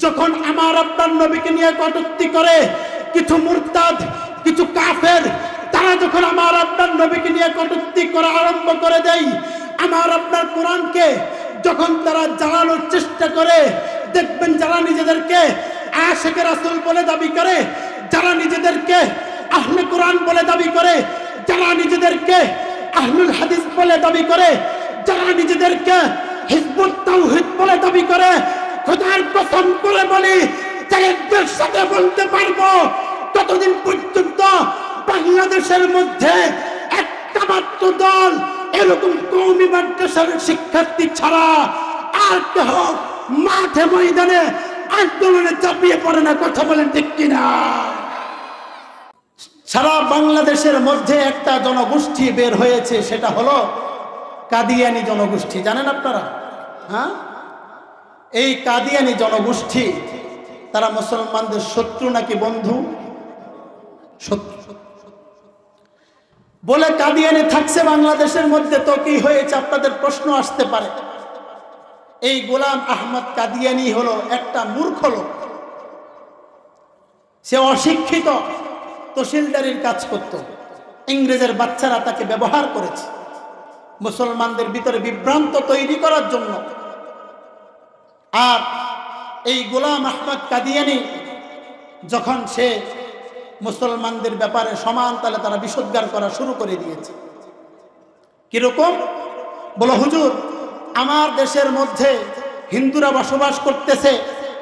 যখন আমার আপনার নবীকে নিয়ে কটূক্তি করে, কিছু মুরতাদ, কিছু কাফের, তারা যখন আমার আপনার নবীকে নিয়ে কটূক্তি করা আরম্ভ করে দেয়, আমার আপনার কোরআনকে যখন তারা জ্বালানোর চেষ্টা করে, দেখবেন যারা নিজেদেরকে আশিকে রাসূল বলে দাবি করে, যারা নিজেদেরকে আহলে কোরআন বলে দাবি করে, যারা নিজেদেরকে আহলুল হাদিস বলে দাবি করে, যারা নিজেদেরকে হিজবুত তাওহীদ বলে দাবি করে, খোদার কসম করে বলি, চ্যালেঞ্জের সাথে বলতে পারবো, ততদিন পর্যন্ত বাংলাদেশের মধ্যে একটা মাত্র দল এরকম কওমি মাদ্রাসার শিক্ষার্থী ছাড়া আর কেউ মাঠে ময়দানে আন্দোলনে চাপিয়ে পড়ে না। কথা বলেন ঠিক কিনা? সারা বাংলাদেশের মধ্যে একটা জনগোষ্ঠী বের হয়েছে, সেটা হলো কাদিয়ানী জনগোষ্ঠী। জানেন আপনারা? হ্যাঁ, এই কাদিয়ানী জনগোষ্ঠী তারা মুসলমানদের শত্রু নাকি বন্ধু? শত্রু বলে কাদিয়ানী থাকছে বাংলাদেশের মধ্যে, তো কি হয়েছে আপনাদের প্রশ্ন আসতে পারে। এই গোলাম আহমদ কাদিয়ানী হলো একটা মূর্খ লোক। সে অশিক্ষিত, তহসিলদারির কাজ করত। ইংরেজের বাচ্চারা তাকে ব্যবহার করেছে মুসলমানদের ভিতরে বিভ্রান্ত তৈরি করার জন্য। আর এই গোলাম আহমদ কাদিয়ানী যখন সে মুসলমানদের ব্যাপারে সমান তালে তারা বিষোদ্গার করা শুরু করে দিয়েছে। কিরকম? বলো, হুজুর আমার দেশের মধ্যে হিন্দুরা বসবাস করতেছে,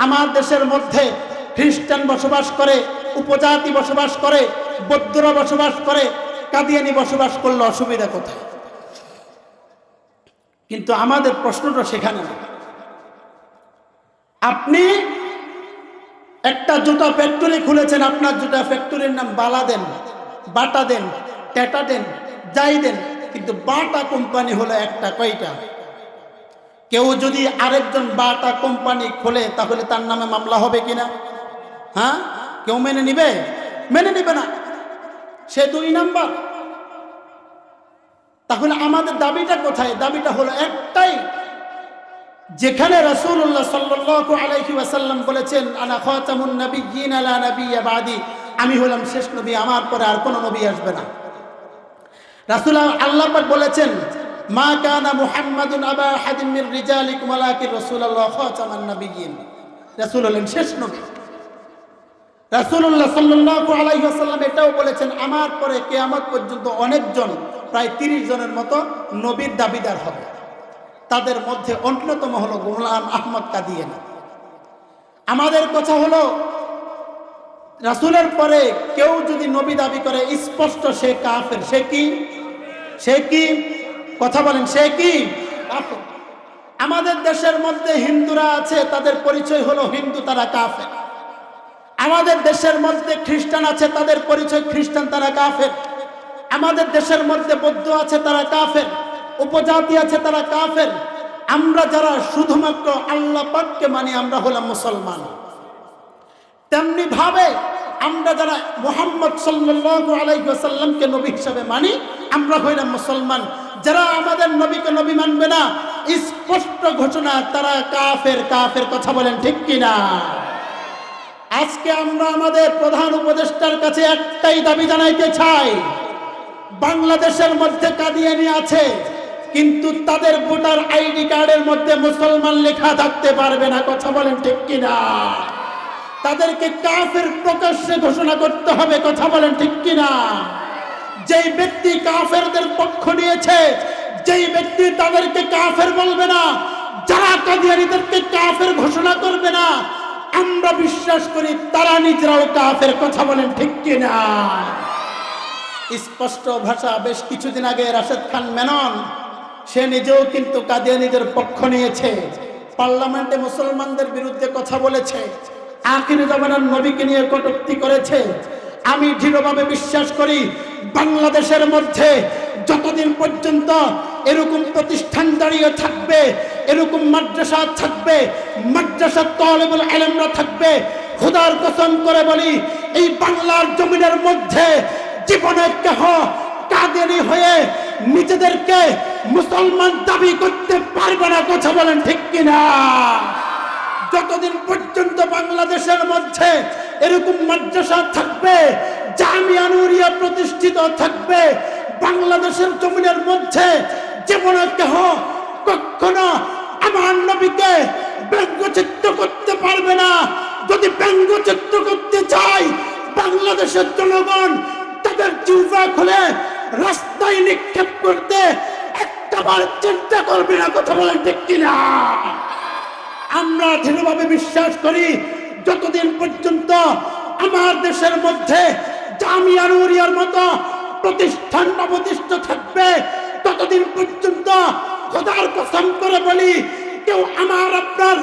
আমার দেশের মধ্যে খ্রিস্টান বসবাস করে, উপজাতি বসবাস করে, বৌদ্ধরা বসবাস করে, কাদিয়ানী বসবাস করলে অসুবিধা কোথায়? কিন্তু আমাদের প্রশ্নটা সেখানে না। আপনি একটা জুতা ফ্যাক্টরি খুলেছেন, আপনার জুতা ফ্যাক্টরির নাম বালা দেন, বাটা দেন, টেটা দেন, যাই দেন, কিন্তু বাটা কোম্পানি হলো একটা। কয়টা? কেউ যদি আরেকজন বাটা কোম্পানি খোলে তাহলে তার নামে মামলা হবে কিনা? হ্যাঁ, কেউ মেনে নিবে? মেনে নিবে না, সে 2 নাম্বার। তাহলে আমাদের দাবিটা কোথায়? দাবিটা হলো একটাই, যেখানে রাসূলুল্লাহ সাল্লাল্লাহু আলাইহি ওয়াসাল্লাম বলেছেন, আনা খাতামুন নাবিয়্যিন লা নাবিয়্যা বাদি, আমি হলাম শেষ নবী, আমার পরে আর কোনো নবী আসবে না। রাসূল আল্লাহ পাক বলেছেন, মা কানা মুহাম্মাদুন আবা আহাদিন মির রিজালিকুম ওয়ালাকিন রাসূলুল্লাহ খাতামান নাবিয়্যিন। রাসূল হলেন শেষ নবী। রাসূলুল্লাহ সাল্লাল্লাহু আলাইহি ওয়াসাল্লাম এটাও বলেছেন, আমার পরে কিয়ামত পর্যন্ত অনেকজন, প্রায় 30 জনের মতো নবীর দাবিদার হবে। তাদের মধ্যে অন্যতম হলো গোলাম আহমদ কাদিয়ানী। আমাদের কথা হলো, রাসূলের পরে কেউ যদি নবী দাবি করে, স্পষ্ট সে কাফের। সে কি? সে কি? কথা বলেন, সে কি? কাফের। আমাদের দেশের মধ্যে হিন্দুরা আছে, তাদের পরিচয় হলো হিন্দু, তারা কাফের। আমাদের দেশের মধ্যে খ্রিস্টান আছে, তাদের পরিচয় খ্রিস্টান, তারা কাফের। আমাদের দেশের মধ্যে বৌদ্ধ আছে, তারা কাফের। উপজাতি আছে, তারা কাফের। আমরা যারা শুধুমাত্র আল্লাহ পাককে মানি, আমরা হলাম মুসলমান। তেমনি ভাবে আমরা যারা মুহাম্মদ সাল্লাল্লাহু আলাইহি ওয়াসাল্লামকে নবী হিসাবে মানি, আমরা হইলাম মুসলমান। যারা আমাদের নবীকে নবী মানবে না, স্পষ্ট ঘোষণা, তারা কাফের। কাফের। কথা বলেন ঠিক কিনা? আজকে আমরা আমাদের প্রধান উপদেষ্টার কাছে একটাই দাবি জানাইতে চাই, বাংলাদেশের মধ্যে কাদিয়ানী আছে, কিন্তু তাদের ভোটার আইডি কার্ডের মধ্যে মুসলমান লেখা থাকতে পারবে না। কথা বলেন ঠিক কিনা? তাদেরকে কাফের প্রকাশ্যে ঘোষণা করতে হবে। কথা বলেন ঠিক কিনা? যেই ব্যক্তি কাফেরদের পক্ষ নিয়েছে, যেই ব্যক্তি তাদেরকে কাফের বলবে না, যারা কাদিয়ানীদেরকে কাফের ঘোষণা করবে না, আমরা বিশ্বাস করি তারা নিজেরাও কাফের। কথা বলেন ঠিক কিনা? স্পষ্ট ভাষা। বেশ কিছুদিন আগে রাশেদ খান মেনন, সে নিজেও কিন্তু কাদিয়ানীদের পক্ষ নিয়েছে, পার্লামেন্টে মুসলমানদের বিরুদ্ধে কথা বলেছে, আখির জামানার নবীকে নিয়ে কটূক্তি করেছে। আমি দৃঢ়ভাবে বিশ্বাস করি, বাংলাদেশের মধ্যে যতদিন পর্যন্ত এরকম প্রতিষ্ঠান দাঁড়িয়ে থাকবে, এরকম মাদ্রাসা থাকবে, মাদ্রাসার তালেবুল ইলমরা থাকবে, খোদার কসম করে বলি, এই বাংলার জমিনের মধ্যে জীবনে কেহ কাদিয়ানী হয়ে নিজেদেরকে মুসলমান দাবি করতে পারবে না। কথা বলেন ঠিক কিনা? যতদিন পর্যন্ত বাংলাদেশের মধ্যে এরকম মাদ্রাসা থাকবে, জামিয়া নূরিয়া প্রতিষ্ঠিত থাকবে, বাংলাদেশের জমিনের মধ্যে যেমন কেহ কখনো আমার নবীকে ব্যঙ্গচিত্র করতে পারবে না। যদি ব্যঙ্গচিত্র করতে চাই, বাংলাদেশের জনগণ তাদের জিহ্বা খুলে রাস্তায় নিক্ষেপ করতে একটাবার চিন্তা করবে না। কথা বলেন ঠিক কিনা? আমরা দৃঢ়ভাবে বিশ্বাস করি, যতদিন পর্যন্ত আমার দেশের মধ্যে জামিয়া নূরিয়ার মতো প্রতিষ্ঠান প্রতিষ্ঠিত থাকবে, ততদিন পর্যন্ত খোদার কসম করে বলি, কেউ আমার আপনার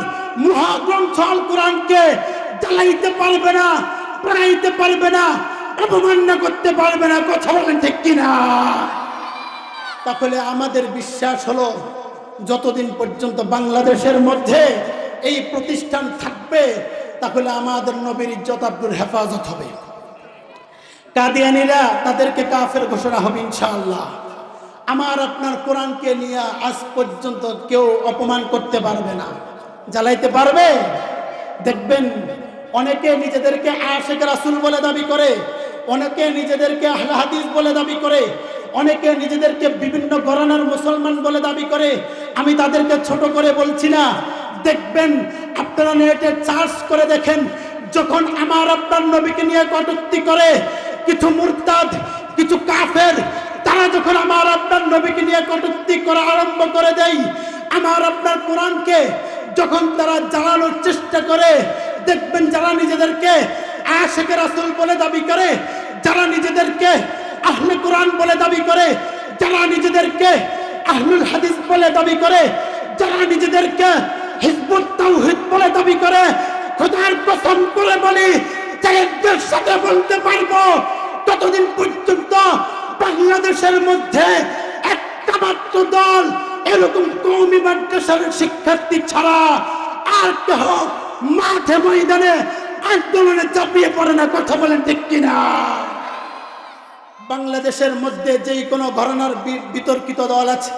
মহাগ্রন্থ আল কোরআনকে জ্বালাইতে পারবে না, পড়াইতে পারবে না, অপমাননা করতে পারবে না। কথা বলেন ঠিক কিনা? তাহলে আমাদের বিশ্বাস হলো, যতদিন পর্যন্ত বাংলাদেশের মধ্যে এই প্রতিষ্ঠান থাকবে, তাহলে আমাদের নবীর ইজ্জত আব্দুল হেফাজত হবে। কাদিয়ানীরা তাদেরকে কাফের ঘোষণা হবে ইনশাআল্লাহ। আমার আপনার কোরআনকে নিয়ে আজ পর্যন্ত কেউ অপমান করতে পারবে না, জ্বালাইতে পারবে। দেখবেন অনেকে নিজেদেরকে আশিক রাসূল বলে দাবি করে, অনেকে নিজেদেরকে আহলে হাদিস বলে দাবি করে, অনেকে নিজেদেরকে বিভিন্ন ঘরানার মুসলমান বলে দাবি করে। আমি তাদেরকে ছোট করে বলছি না। দেখবেন আপনারা নেটে সার্চ করে দেখেন, যখন আমার আপনার নবীকে নিয়ে কটূক্তি করে কিছু মুরতাদ, কিছু কাফের, তারা যখন আমার আপনার নবীকে নিয়ে কটূক্তি করা আরম্ভ করে দেয়, আমার আপনার কোরআনকে যখন তারা জ্বালানোর চেষ্টা করে, দেখবেন যারা নিজেদেরকে আশিক রাসূল বলে দাবি করে, যারা নিজেদেরকে আহলে কোরআন বলে দাবি করে, যারা নিজেদেরকে আহলুল হাদিস বলে দাবি করে, যারা নিজেদেরকে হিজবুত তাওহীদ বলে দাবি করে, খোদার কসম করে বলি, যাদের সাথে বলতে পারবো, ততদিন পর্যন্ত বাংলাদেশের মধ্যে একটা মাত্র দল এরকম কওমি মাদ্রাসার শিক্ষার্থী ছাড়া আর কেহ মাঠে ময়দানে আন্দোলনে চাপিয়ে পড়ে না। কথা বলেন ঠিক কিনা? বাংলাদেশের মধ্যে যেই কোনো ঘরানার বিতর্কিত দল আছে,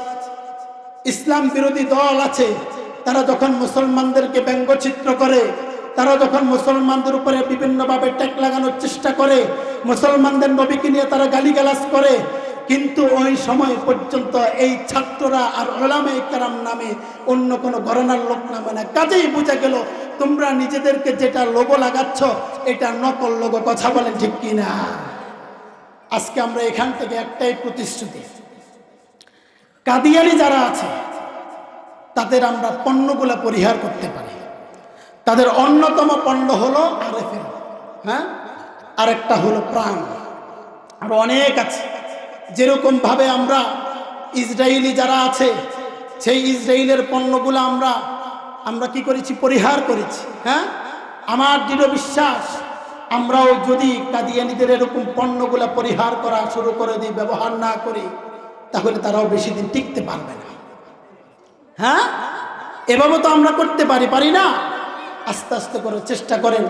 ইসলাম বিরোধী দল আছে, তারা যখন মুসলমানদেরকে ব্যঙ্গচিত্র করে, তারা যখন মুসলমানদের উপরে বিভিন্নভাবে ট্যাগ লাগানোর চেষ্টা করে, মুসলমানদের নবীকে নিয়ে তারা গালিগালাজ করে, কিন্তু ওই সময় পর্যন্ত এই ছাত্ররা আর উলামায়ে কেরাম নামে অন্য কোনো ঘরানার লোক নামে না। কাজেই বোঝা গেল তোমরা নিজেদেরকে যেটা লোগো লাগাচ্ছ এটা নকল লোগো। কথা বলেন ঠিক কিনা? আজকে আমরা এখান থেকে একটাই প্রতিশ্রুতি, কাদিয়ানী যারা আছে তাদের আমরা পণ্যগুলা পরিহার করতে পারি। তাদের অন্যতম পণ্য হলো আরএফএল, আরেকটা হলো প্রাণ, আর অনেক আছে। যেরকম ভাবে আমরা ইসরায়েলি যারা আছে সেই ইসরায়েলের পণ্যগুলো আমরা কি করেছি? পরিহার করেছি। আমার দৃঢ় বিশ্বাস, আমরাও যদি কাদিয়ানীদের এরকম পণ্যগুলা পরিহার করা শুরু করে দিই, ব্যবহার না করি, তাহলে তারাও বেশি দিন টিকতে পারবে না। এভাবে তো আমরা করতে পারি না? আস্তে আস্তে করে চেষ্টা করেন।